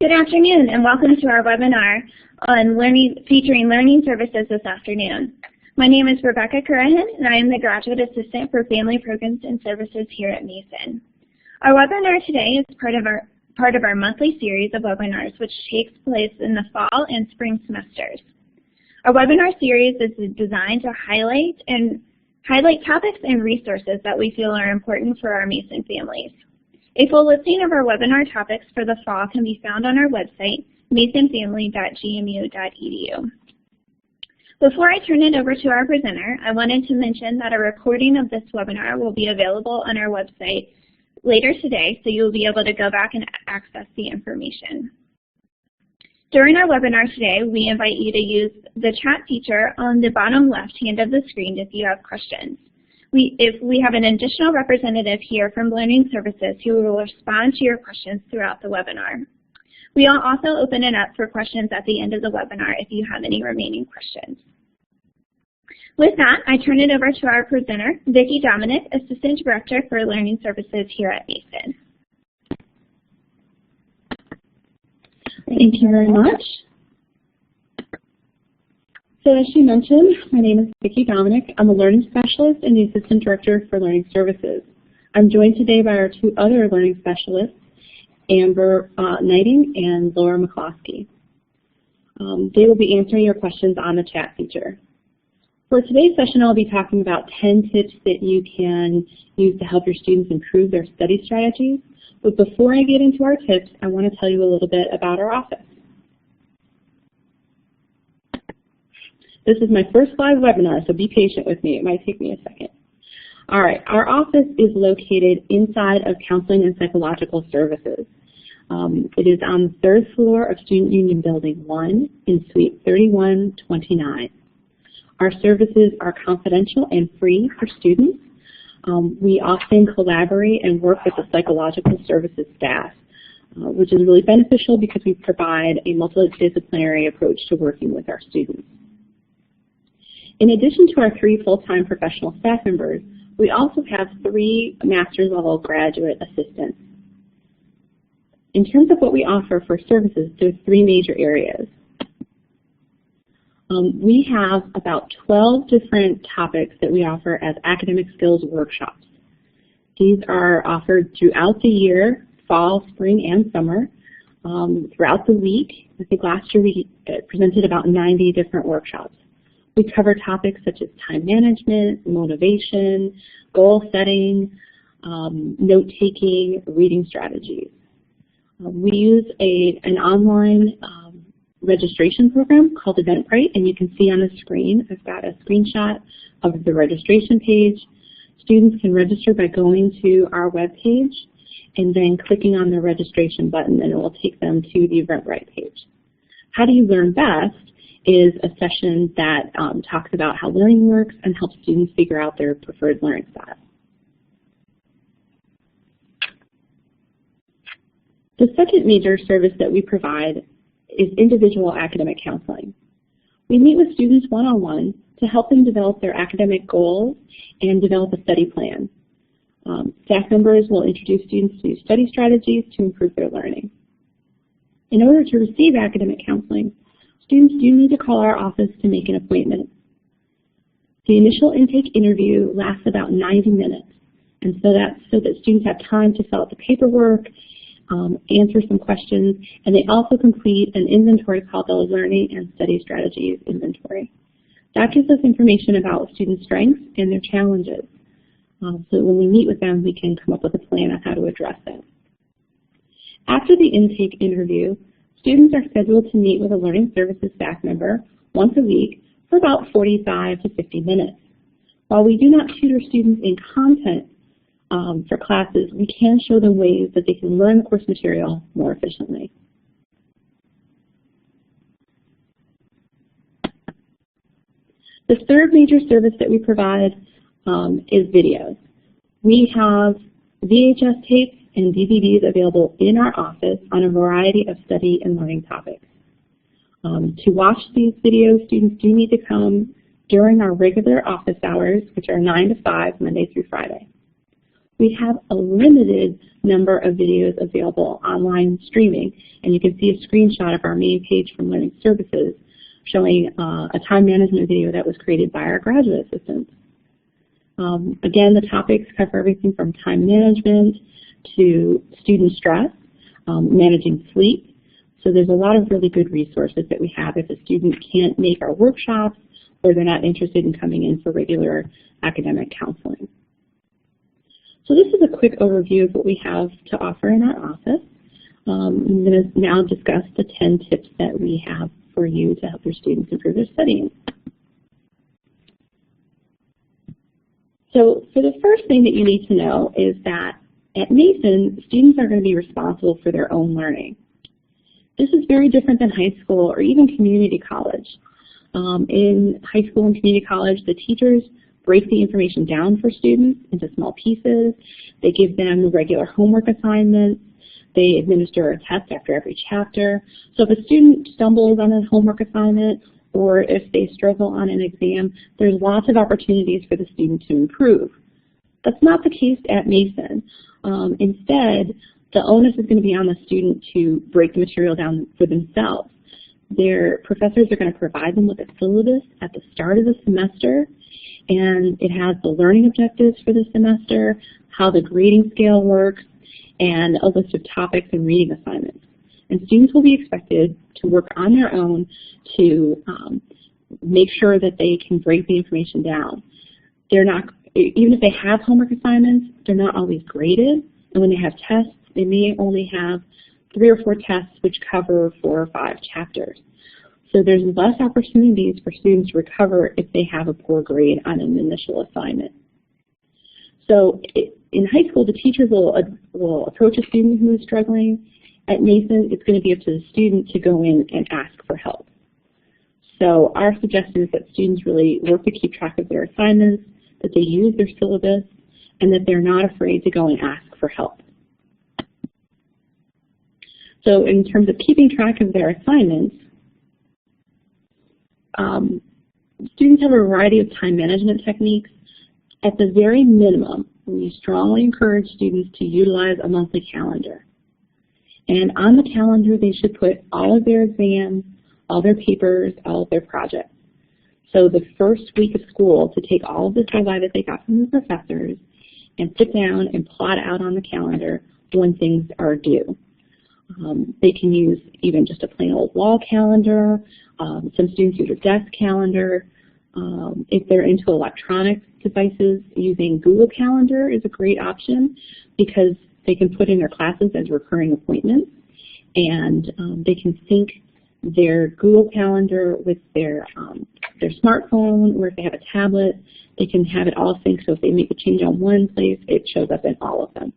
Good afternoon and welcome to our webinar on featuring learning services this afternoon. My name is Rebecca Curahan and I am the Graduate Assistant for Family Programs and Services here at Mason. Our webinar today is part of our monthly series of webinars which takes place in the fall and spring semesters. Our webinar series is designed to highlight topics and resources that we feel are important for our Mason families. A full listing of our webinar topics for the fall can be found on our website, masonfamily.gmu.edu. Before I turn it over to our presenter, I wanted to mention that a recording of this webinar will be available on our website later today, so you'll be able to go back and access the information. During our webinar today, we invite you to use the chat feature on the bottom left-hand of the screen if you have questions. If we have an additional representative here from Learning Services who will respond to your questions throughout the webinar. We'll also open it up for questions at the end of the webinar if you have any remaining questions. With that, I turn it over to our presenter, Vicki Dominic, Assistant Director for Learning Services here at Mason. Thank you very much. So as she mentioned, my name is Vicki Dominic. I'm a Learning Specialist and the Assistant Director for Learning Services. I'm joined today by our two other Learning Specialists, Amber Knighting and Laura McCloskey. They will be answering your questions on the chat feature. For today's session, I'll be talking about 10 tips that you can use to help your students improve their study strategies. But before I get into our tips, I want to tell you a little bit about our office. This is my first live webinar, so be patient with me. It might take me a second. All right, our office is located inside of Counseling and Psychological Services. It is on the third floor of Student Union Building 1 in Suite 3129. Our services are confidential and free for students. We often collaborate and work with the psychological services staff, which is really beneficial because we provide a multidisciplinary approach to working with our students. In addition to our 3 full-time professional staff members, we also have 3 master's level graduate assistants. In terms of what we offer for services, there's 3 major areas. We have about 12 different topics that we offer as academic skills workshops. These are offered throughout the year, fall, spring, and summer, throughout the week. I think last year we presented about 90 different workshops. We cover topics such as time management, motivation, goal setting, note-taking, reading strategies. We use an online registration program called Eventbrite, and you can see on the screen, I've got a screenshot of the registration page. Students can register by going to our web page and then clicking on the registration button, and it will take them to the Eventbrite page. How do you learn best is a session that talks about how learning works and helps students figure out their preferred learning style. The second major service that we provide is individual academic counseling. We meet with students one-on-one to help them develop their academic goals and develop a study plan. Staff members will introduce students to study strategies to improve their learning. In order to receive academic counseling, students do need to call our office to make an appointment. The initial intake interview lasts about 90 minutes, and so that students have time to fill out the paperwork, answer some questions, and they also complete an inventory called the Learning and Study Strategies Inventory. That gives us information about students' strengths and their challenges. So that when we meet with them, we can come up with a plan on how to address them. After the intake interview, students are scheduled to meet with a Learning Services staff member once a week for about 45 to 50 minutes. While we do not tutor students in content for classes, we can show them ways that they can learn the course material more efficiently. The third major service that we provide is videos. We have VHS tapes and DVDs available in our office on a variety of study and learning topics. To watch these videos, students do need to come during our regular office hours, which are 9 to 5, Monday through Friday. We have a limited number of videos available online streaming. And you can see a screenshot of our main page from Learning Services showing a time management video that was created by our graduate assistants. Again, the topics cover everything from time management to student stress, managing sleep. So there's a lot of really good resources that we have if a student can't make our workshops or they're not interested in coming in for regular academic counseling. So this is a quick overview of what we have to offer in our office. I'm going to now discuss the 10 tips that we have for you to help your students improve their studying. So for the first thing that you need to know is that at Mason, students are going to be responsible for their own learning. This is very different than high school or even community college. In high school and community college, the teachers break the information down for students into small pieces. They give them regular homework assignments. They administer a test after every chapter. So if a student stumbles on a homework assignment or if they struggle on an exam, there's lots of opportunities for the student to improve. That's not the case at Mason. Instead, the onus is going to be on the student to break the material down for themselves. Their professors are going to provide them with a syllabus at the start of the semester, and it has the learning objectives for the semester, how the grading scale works, and a list of topics and reading assignments. And students will be expected to work on their own to make sure that they can break the information down. They're not, even if they have homework assignments, they're not always graded, and when they have tests, they may only have 3 or 4 tests which cover 4 or 5 chapters. So there's less opportunities for students to recover if they have a poor grade on an initial assignment. So in high school, the teachers will approach a student who is struggling. At Mason, it's going to be up to the student to go in and ask for help. So our suggestion is that students really work to keep track of their assignments, that they use their syllabus, and that they're not afraid to go and ask for help. So in terms of keeping track of their assignments, students have a variety of time management techniques. At the very minimum, we strongly encourage students to utilize a monthly calendar. And on the calendar, they should put all of their exams, all their papers, all of their projects. So the first week of school, to take all of this data that they got from the professors and sit down and plot out on the calendar when things are due. They can use even just a plain old wall calendar. Some students use a desk calendar. If they're into electronic devices, using Google Calendar is a great option because they can put in their classes as recurring appointments, and they can sync their Google Calendar with their smartphone, or if they have a tablet, they can have it all synced, so if they make a change on one place, it shows up in all of them.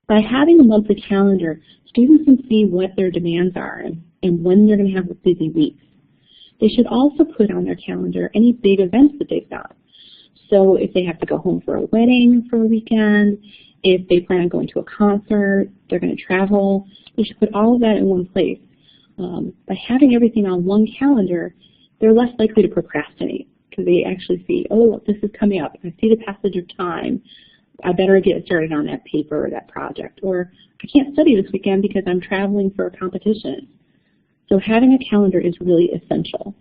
By having a monthly calendar, students can see what their demands are and when they're going to have busy weeks. They should also put on their calendar any big events that they've got. So if they have to go home for a wedding for a weekend, if they plan on going to a concert, they're going to travel, they should put all of that in one place. By having everything on one calendar, they're less likely to procrastinate because they actually see, oh, this is coming up. I see the passage of time. I better get started on that paper or that project. Or I can't study this weekend because I'm traveling for a competition. So having a calendar is really essential.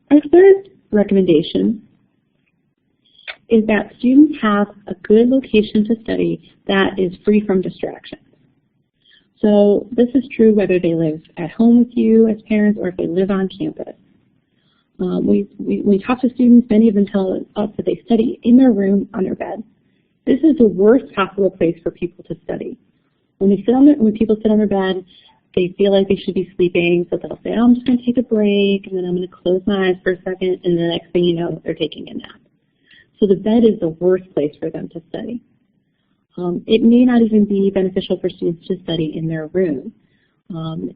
Our third recommendation is that students have a good location to study that is free from distractions. So this is true whether they live at home with you as parents or if they live on campus. We talk to students, many of them tell us that they study in their room on their bed. This is the worst possible place for people to study. When people sit on their bed, they feel like they should be sleeping, so they'll say, oh, I'm just going to take a break, and then I'm going to close my eyes for a second, and the next thing you know, they're taking a nap. So the bed is the worst place for them to study. It may not even be beneficial for students to study in their room.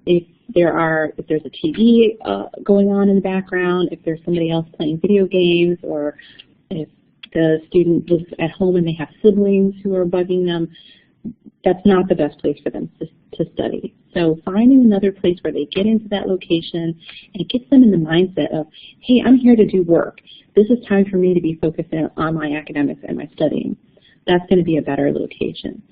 If there's a TV going on in the background, if there's somebody else playing video games, or if the student lives at home and they have siblings who are bugging them, that's not the best place for them to study. So finding another place where they get into that location, and it gets them in the mindset of, hey, I'm here to do work. This is time for me to be focused on my academics and my studying. that's going to be a better location.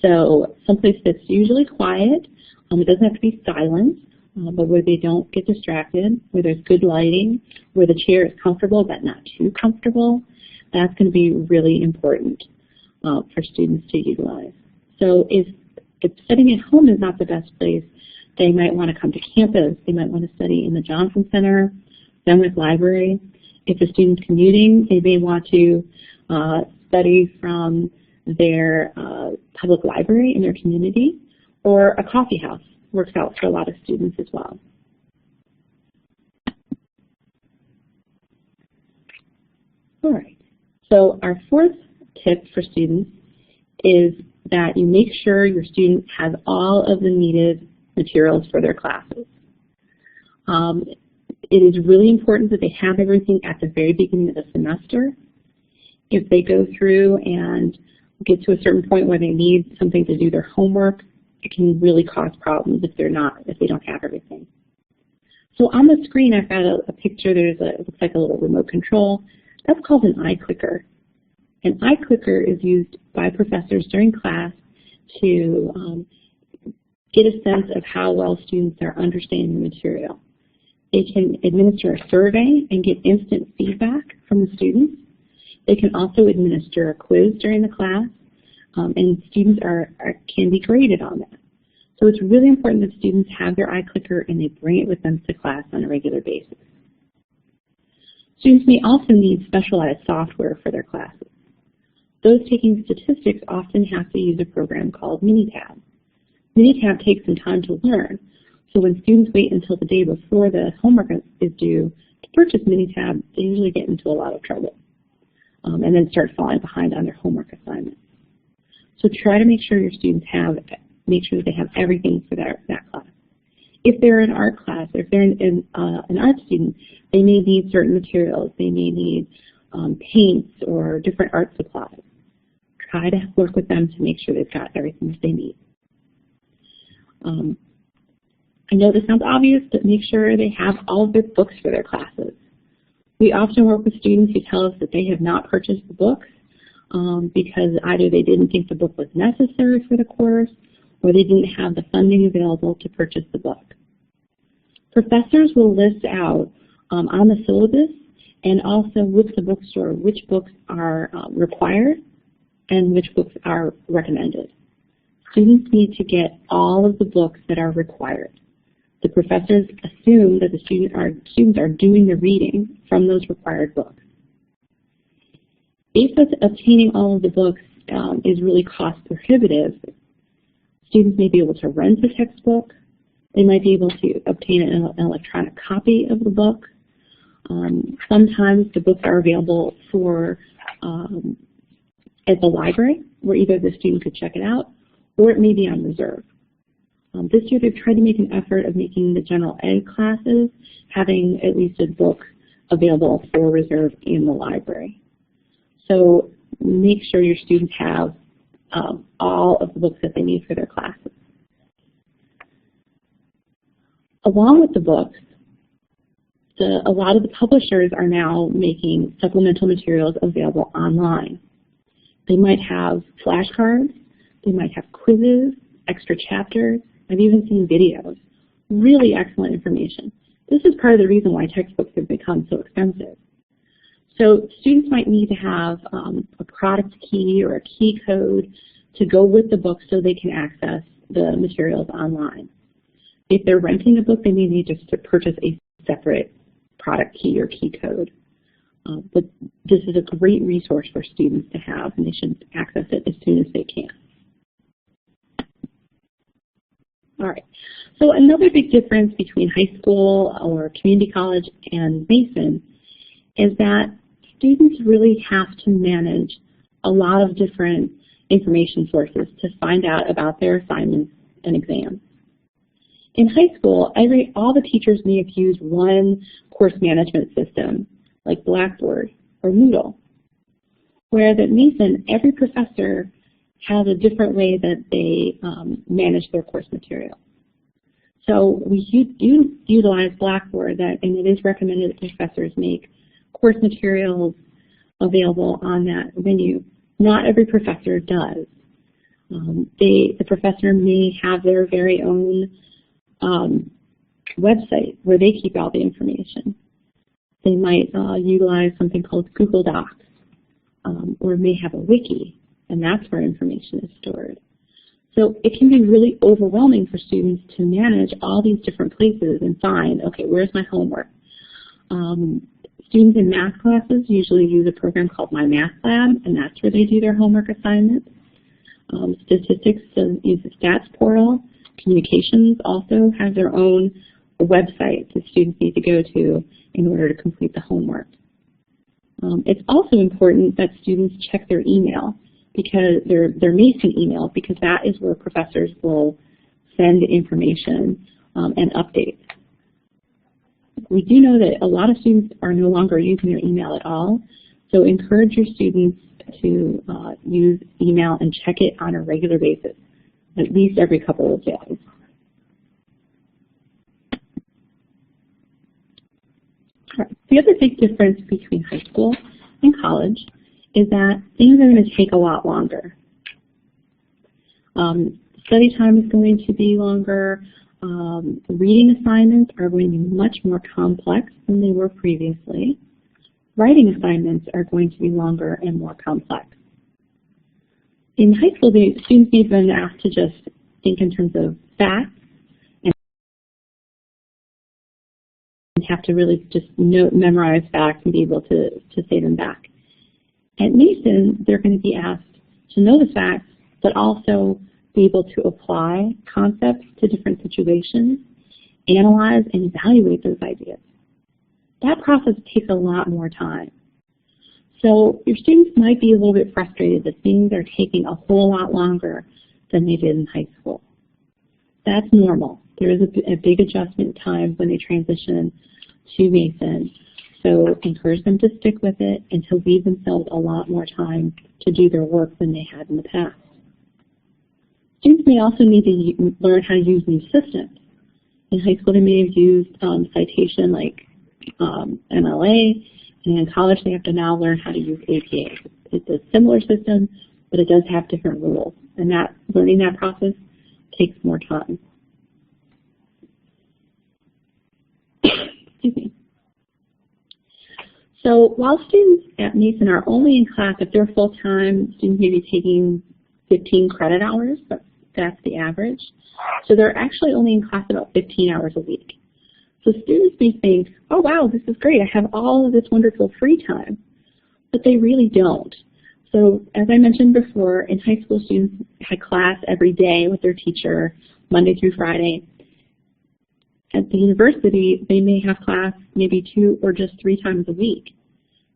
So someplace that's usually quiet, it doesn't have to be silent, but where they don't get distracted, where there's good lighting, where the chair is comfortable but not too comfortable, that's going to be really important for students to utilize. So if studying at home is not the best place, they might want to come to campus. They might want to study in the Johnson Center, Fenwick Library. If a student's commuting, they may want to study from their public library in their community, or a coffee house works out for a lot of students as well. All right, so our fourth tip for students is that you make sure your student has all of the needed materials for their classes. It is really important that they have everything at the very beginning of the semester. If they go through and get to a certain point where they need something to do their homework, it can really cause problems if they don't have everything. So on the screen, I've got a picture. It looks like a little remote control. That's called an iClicker. An iClicker is used by professors during class to get a sense of how well students are understanding the material. They can administer a survey and get instant feedback from the students. They can also administer a quiz during the class, and students can be graded on that. So it's really important that students have their iClicker and they bring it with them to class on a regular basis. Students may also need specialized software for their classes. Those taking statistics often have to use a program called Minitab. Minitab takes some time to learn, so when students wait until the day before the homework is due to purchase Minitab, they usually get into a lot of trouble and then start falling behind on their homework assignments. So try to make sure your students make sure that they have everything for that class. If they're in art class, or if they're an art student, they may need certain materials. They may need paints or different art supplies. Try to work with them to make sure they've got everything that they need. I know this sounds obvious, but make sure they have all of their books for their classes. We often work with students who tell us that they have not purchased the books because either they didn't think the book was necessary for the course, or they didn't have the funding available to purchase the book. Professors will list out on the syllabus and also with the bookstore which books are required and which books are recommended. Students need to get all of the books that are required. The professors assume that the students are doing the reading from those required books. If obtaining all of the books is really cost prohibitive, students may be able to rent a textbook. They might be able to obtain an electronic copy of the book. Sometimes the books are available at the library, where either the student could check it out, or it may be on reserve. This year they've tried to make an effort of making the general ed classes having at least a book available for reserve in the library. So make sure your students have all of the books that they need for their classes. Along with the books, a lot of the publishers are now making supplemental materials available online. They might have flashcards, they might have quizzes, extra chapters. I've even seen videos. Really excellent information. This is part of the reason why textbooks have become so expensive. So students might need to have a product key or a key code to go with the book so they can access the materials online. If they're renting a book, they may need just to purchase a separate product key or key code. But this is a great resource for students to have, and they should access it as soon as they can. All right, so another big difference between high school or community college and Mason is that students really have to manage a lot of different information sources to find out about their assignments and exams. In high school, all the teachers may have used one course management system, like Blackboard or Moodle, whereas at Mason, every professor has a different way that they manage their course material. So we utilize Blackboard, and it is recommended that professors make course materials available on that venue Not every professor does. The professor may have their very own website where they keep all the information. They might utilize something called Google Docs, or may have a wiki, and that's where information is stored. So it can be really overwhelming for students to manage all these different places and find, okay, where's my homework? Students in math classes usually use a program called My Math Lab, and that's where they do their homework assignments. Statistics use the stats portal. Communications also has their own website that students need to go to in order to complete the homework. It's also important that students check their email, because their Mason email, because that is where professors will send information and updates. We do know that a lot of students are no longer using their email at all, so encourage your students to use email and check it on a regular basis, at least every couple of days. All right. The other big difference between high school and college is that things are going to take a lot longer. Study time is going to be longer. Reading assignments are going to be much more complex than they were previously. Writing assignments are going to be longer and more complex. In high school, the students may have been asked to just think in terms of facts and have to really just memorize facts and be able to say them back. At Mason, they're going to be asked to know the facts, but also be able to apply concepts to different situations, analyze and evaluate those ideas. That process takes a lot more time. So your students might be a little bit frustrated that things are taking a whole lot longer than they did in high school. That's normal. There is a big adjustment time when they transition to Mason. So encourage them to stick with it and to leave themselves a lot more time to do their work than they had in the past. Students may also need to learn how to use new systems. In high school, they may have used citation like MLA, and in college, they have to now learn how to use APA. It's a similar system, but it does have different rules, and learning that process takes more time. Excuse me. So while students at Mason are only in class, if they're full-time, students may be taking 15 credit hours, but that's the average. So they're actually only in class about 15 hours a week. So students may think, oh wow, this is great, I have all of this wonderful free time. But they really don't. So as I mentioned before, in high school, students had class every day with their teacher, Monday through Friday. At the university, they may have class maybe 2 or just 3 times a week.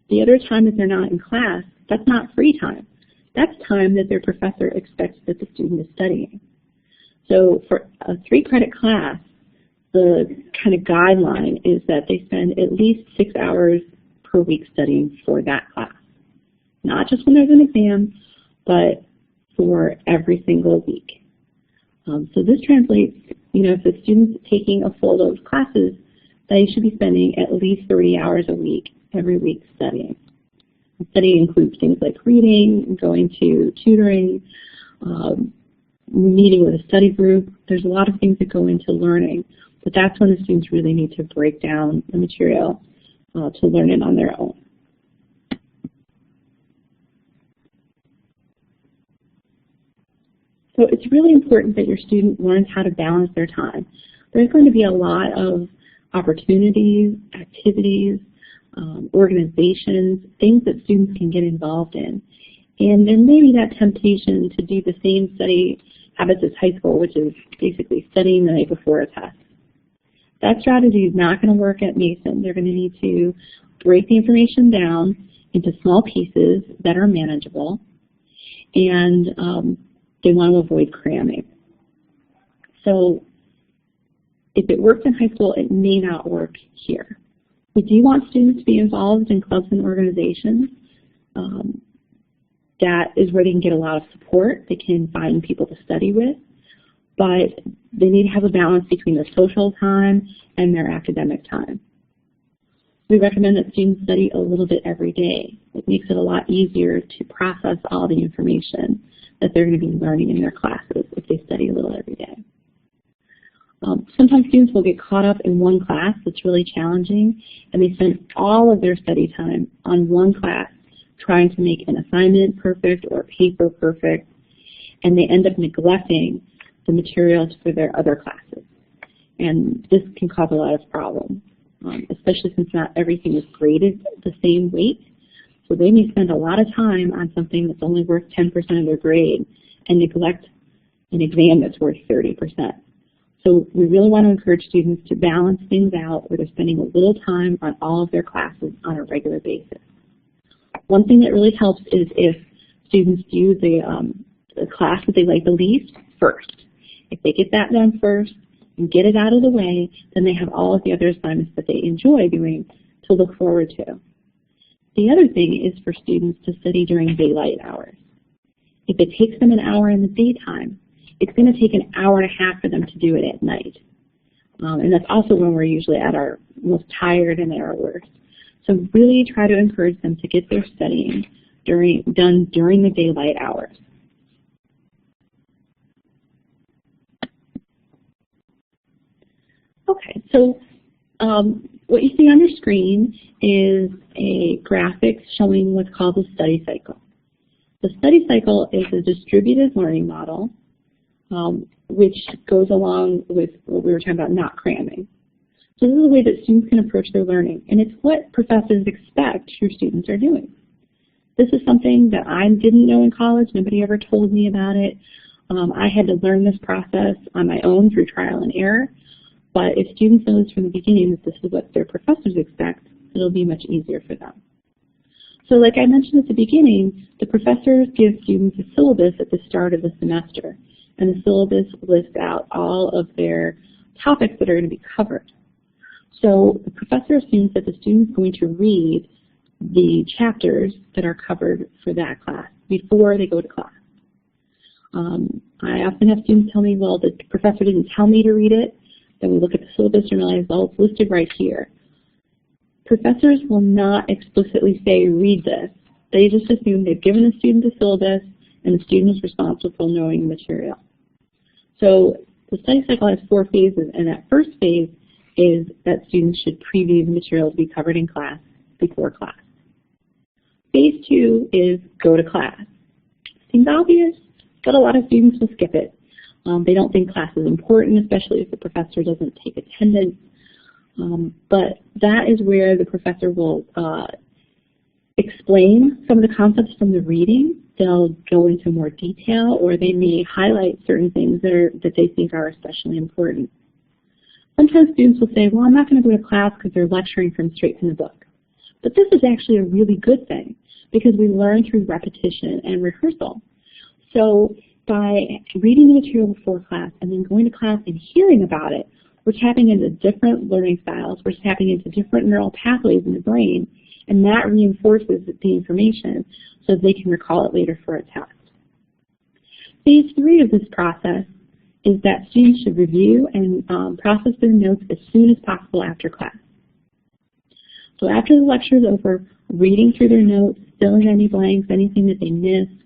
The other time that they're not in class, that's not free time. That's time that their professor expects that the student is studying. So for a 3-credit class, the kind of guideline is that they spend at least 6 hours per week studying for that class. Not just when there's an exam, but for every single week. So this translates, if the student's taking a full load of classes, they should be spending at least 30 hours a week, every week studying. Studying includes things like reading, going to tutoring, meeting with a study group. There's a lot of things that go into learning, but that's when the students really need to break down the material to learn it on their own. So it's really important that your student learns how to balance their time. There's going to be a lot of opportunities, activities, organizations, things that students can get involved in. And there may be that temptation to do the same study habits as high school, which is basically studying the night before a test. That strategy is not going to work at Mason. They're going to need to break the information down into small pieces that are manageable, and they want to avoid cramming. So if it works in high school, it may not work here. We do want students to be involved in clubs and organizations. That is where they can get a lot of support. They can find people to study with, but they need to have a balance between their social time and their academic time. We recommend that students study a little bit every day. It makes it a lot easier to process all the information that they're going to be learning in their classes if they study a little every day. Sometimes students will get caught up in one class that's really challenging, and they spend all of their study time on one class trying to make an assignment perfect or a paper perfect, and they end up neglecting the materials for their other classes. And this can cause a lot of problems, especially since not everything is graded the same weight. So they may spend a lot of time on something that's only worth 10% of their grade and neglect an exam that's worth 30%. So we really want to encourage students to balance things out where they're spending a little time on all of their classes on a regular basis. One thing that really helps is if students do the class that they like the least first. If they get that done first and get it out of the way, then they have all of the other assignments that they enjoy doing to look forward to. The other thing is for students to study during daylight hours. If it takes them an hour in the daytime, it's going to take an hour and a half for them to do it at night. And that's also when we're usually at our most tired and at our worst. So really try to encourage them to get their studying done during the daylight hours. Okay, so what you see on your screen is a graphic showing what's called the study cycle. The study cycle is a distributed learning model which goes along with what we were talking about, not cramming. So this is a way that students can approach their learning, and it's what professors expect your students are doing. This is something that I didn't know in college. Nobody ever told me about it. I had to learn this process on my own through trial and error. But if students know this from the beginning that this is what their professors expect, it'll be much easier for them. So like I mentioned at the beginning, the professors give students a syllabus at the start of the semester. And the syllabus lists out all of their topics that are going to be covered. So the professor assumes that the student is going to read the chapters that are covered for that class before they go to class. I often have students tell me, well, the professor didn't tell me to read it. Then we look at the syllabus and realize, well, it's listed right here. Professors will not explicitly say, read this. They just assume they've given the student the syllabus and the student is responsible for knowing the material. So the study cycle has 4 phases, and that first phase is that students should preview the material to be covered in class before class. Phase 2 is go to class. Seems obvious, but a lot of students will skip it. They don't think class is important, especially if the professor doesn't take attendance. But that is where the professor will explain some of the concepts from the reading. They'll go into more detail, or they may highlight certain things that they think are especially important. Sometimes students will say, well, I'm not going to go to class because they're lecturing from straight from the book. But this is actually a really good thing because we learn through repetition and rehearsal. So by reading the material before class and then going to class and hearing about it, we're tapping into different learning styles. We're tapping into different neural pathways in the brain, and that reinforces the information so they can recall it later for a test. Phase 3 of this process is that students should review and process their notes as soon as possible after class. So after the lecture is over, reading through their notes, filling any blanks, anything that they missed,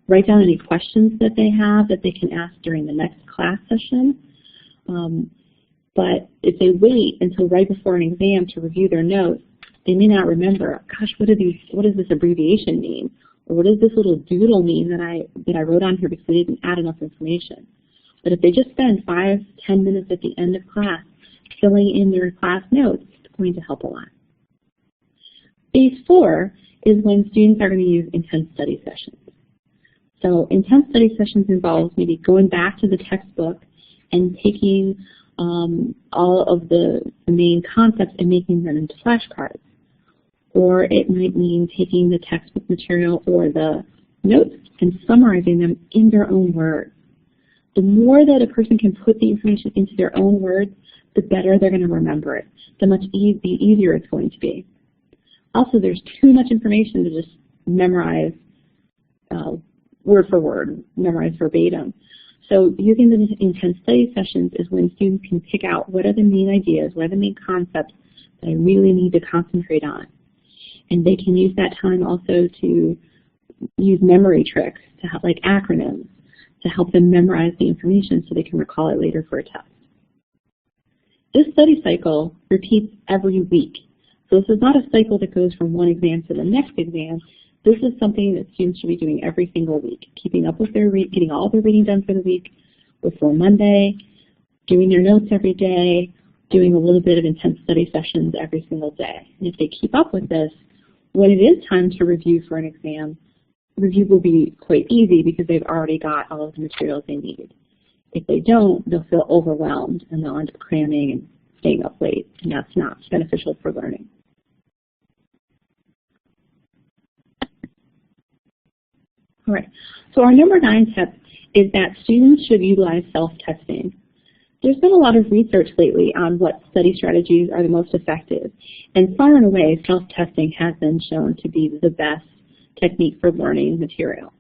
write down any questions that they have that they can ask during the next class session. But if they wait until right before an exam to review their notes, they may not remember, gosh, what does this abbreviation mean? Or what does this little doodle mean that I wrote on here because I didn't add enough information? But if they just spend 5 to 10 minutes at the end of class filling in their class notes, it's going to help a lot. Phase 4 is when students are going to use intense study sessions. So intense study sessions involves maybe going back to the textbook and taking all of the main concepts and making them into flashcards. Or it might mean taking the textbook material or the notes and summarizing them in their own words. The more that a person can put the information into their own words, the better they're going to remember it, the easier it's going to be. Also, there's too much information to just memorize word for word, memorize verbatim. So using the intense study sessions is when students can pick out what are the main ideas, what are the main concepts that I really need to concentrate on. And they can use that time also to use memory tricks, to help, like acronyms, to help them memorize the information so they can recall it later for a test. This study cycle repeats every week. So this is not a cycle that goes from one exam to the next exam. This is something that students should be doing every single week, keeping up with their getting all their reading done for the week before Monday, doing their notes every day, doing a little bit of intense study sessions every single day. And if they keep up with this, when it is time to review for an exam, review will be quite easy because they've already got all of the materials they need. If they don't, they'll feel overwhelmed and they'll end up cramming and staying up late, and that's not beneficial for learning. All right, so our number 9 tip is that students should utilize self-testing. There's been a lot of research lately on what study strategies are the most effective, and far and away, self-testing has been shown to be the best technique for learning material.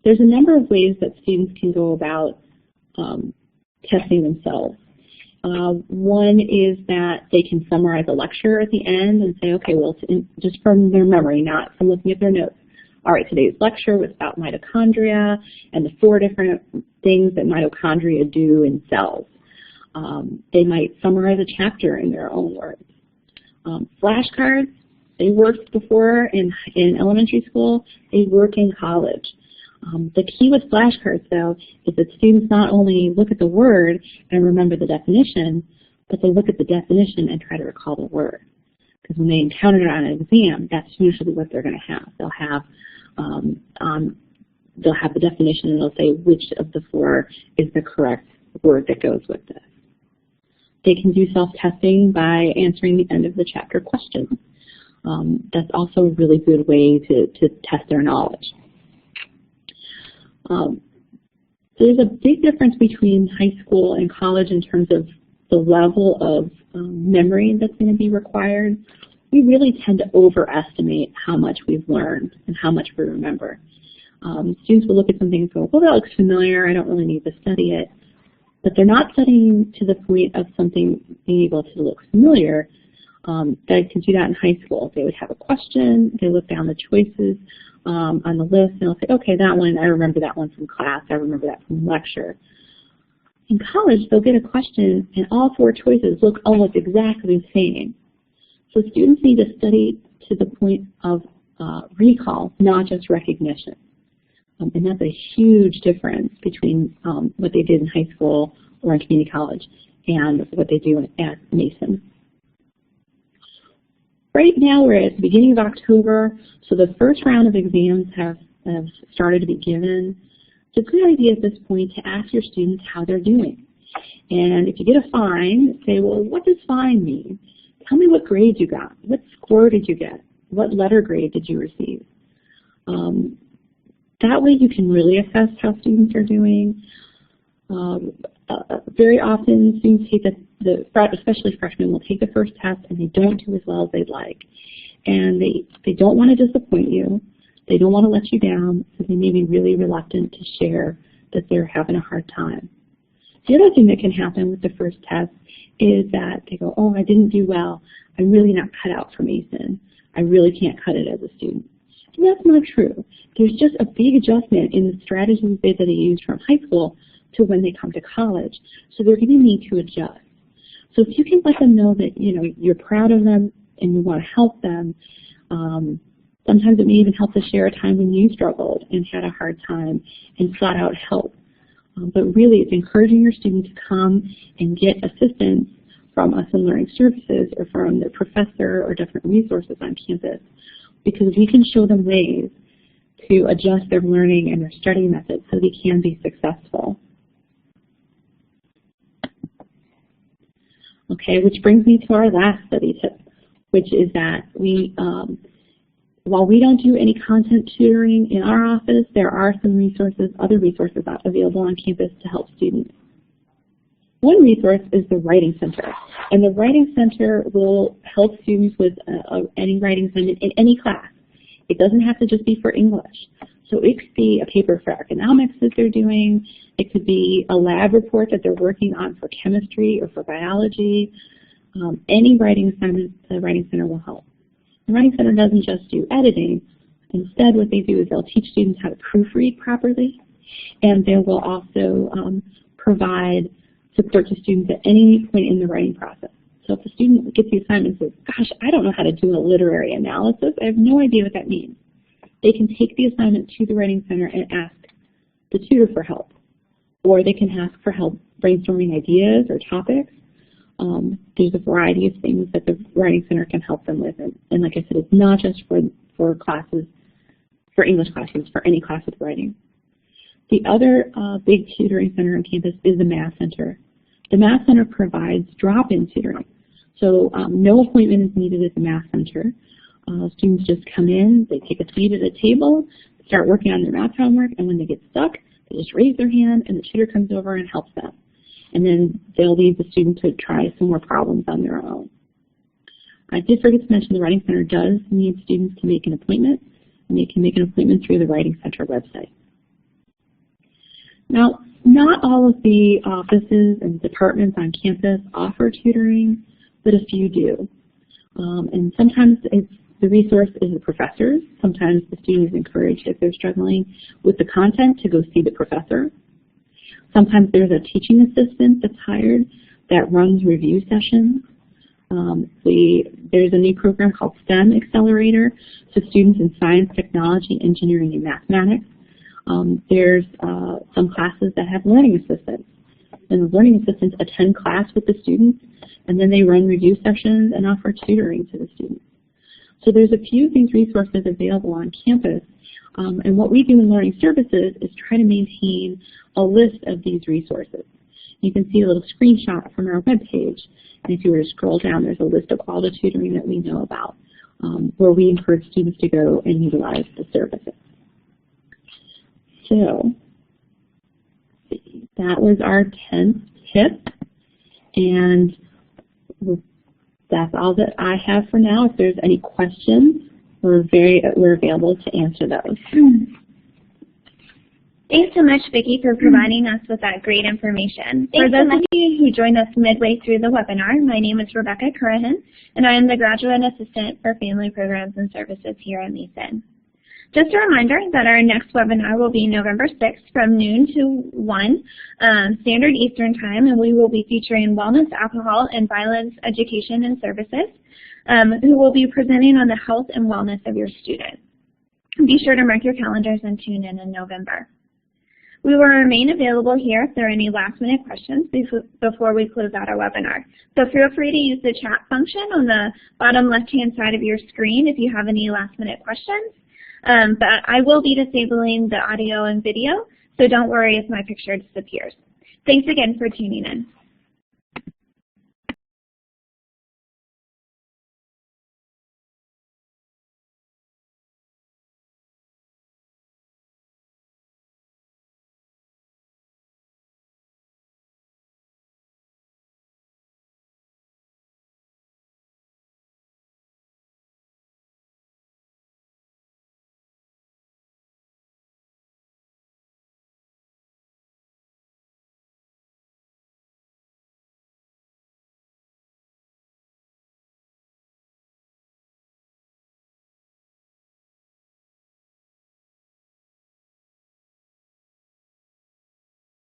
There's a number of ways that students can go about testing themselves. One is that they can summarize a lecture at the end and say, okay, well, just from their memory, not from looking at their notes. All right, today's lecture was about mitochondria and the 4 different things that mitochondria do in cells. They might summarize a chapter in their own words. Flashcards, they worked before in elementary school, they work in college. The key with flashcards, though, is that students not only look at the word and remember the definition, but they look at the definition and try to recall the word. Because when they encounter it on an exam, that's usually what they're going to have. They'll have the definition and they'll say which of the 4 is the correct word that goes with this. They can do self-testing by answering the end of the chapter questions. That's also a really good way to test their knowledge. There's a big difference between high school and college in terms of the level of memory that's going to be required. We really tend to overestimate how much we've learned and how much we remember. Students will look at something and go, well, that looks familiar, I don't really need to study it. But they're not studying to the point of something being able to look familiar. They can do that in high school. They would have a question, they look down the choices on the list, and they'll say, okay, that one, I remember that one from class, I remember that from lecture. In college, they'll get a question, and all 4 choices look almost exactly the same. So students need to study to the point of recall, not just recognition. And that's a huge difference between what they did in high school or in community college and what they do at Mason. Right now we're at the beginning of October, so the first round of exams have started to be given. It's a good idea at this point to ask your students how they're doing. And if you get a fine, say, well, what does fine mean? Tell me what grade you got. What score did you get? What letter grade did you receive? That way you can really assess how students are doing. Very often students take especially freshmen will take the first test and they don't do as well as they'd like. And they don't want to disappoint you. They don't want to let you down, so they may be really reluctant to share that they're having a hard time. The other thing that can happen with the first test is that they go, oh, I didn't do well. I'm really not cut out for Mason. I really can't cut it as a student. And that's not true. There's just a big adjustment in the strategies that they use from high school to when they come to college. So they're going to need to adjust. So if you can let them know that you're proud of them and you want to help them, sometimes it may even help to share a time when you struggled and had a hard time and sought out help. But really, it's encouraging your student to come and get assistance from us in Learning Services or from their professor or different resources on campus, because we can show them ways to adjust their learning and their study methods so they can be successful. Okay, which brings me to our last study tip, which is that while we don't do any content tutoring in our office, there are some resources, other resources available on campus to help students. One resource is the Writing Center, and the Writing Center will help students with any writing assignment in any class. It doesn't have to just be for English. So it could be a paper for economics that they're doing. It could be a lab report that they're working on for chemistry or for biology. any writing assignment, the Writing Center will help. The Writing Center doesn't just do editing. Instead, what they do is they'll teach students how to proofread properly, and they will also provide support to students at any point in the writing process. So if a student gets the assignment and says, gosh, I don't know how to do a literary analysis, I have no idea what that means, they can take the assignment to the Writing Center and ask the tutor for help. Or they can ask for help brainstorming ideas or topics. There's a variety of things that the Writing Center can help them with. And like I said, it's not just for classes, for English classes, for any class with writing. The other big tutoring center on campus is the Math Center. The Math Center provides drop-in tutoring. So no appointment is needed at the Math Center. Students just come in, they take a seat at a table, start working on their math homework, and when they get stuck, they just raise their hand and the tutor comes over and helps them. And then they'll leave the student to try some more problems on their own. I did forget to mention the Writing Center does need students to make an appointment, and they can make an appointment through the Writing Center website. Now, not all of the offices and departments on campus offer tutoring, but a few do. And sometimes the resource is the professors. Sometimes the student is encouraged, if they're struggling with the content, to go see the professor. Sometimes there's a teaching assistant that's hired that runs review sessions. There's a new program called STEM Accelerator, so students in science, technology, engineering, and mathematics. There's some classes that have learning assistants. And the learning assistants attend class with the students, and then they run review sessions and offer tutoring to the students. So there's a few of these resources available on campus. And what we do in Learning Services is try to maintain a list of these resources. You can see a little screenshot from our webpage. And if you were to scroll down, there's a list of all the tutoring that we know about, where we encourage students to go and utilize the services. So that was our 10th tip, and that's all that I have for now. If there's any questions, we're available to answer those. Thanks so much, Vicki, for providing us with that great information. For those of you who joined us midway through the webinar, my name is Rebecca Currahan, and I am the Graduate Assistant for Family Programs and Services here at Mason. Just a reminder that our next webinar will be November 6th from noon to 1 Standard Eastern Time, and we will be featuring Wellness, Alcohol, and Violence Education and Services, who will be presenting on the health and wellness of your students. Be sure to mark your calendars and tune in November. We will remain available here if there are any last-minute questions before we close out our webinar. So feel free to use the chat function on the bottom left-hand side of your screen if you have any last-minute questions. But I will be disabling the audio and video, so don't worry if my picture disappears. Thanks again for tuning in.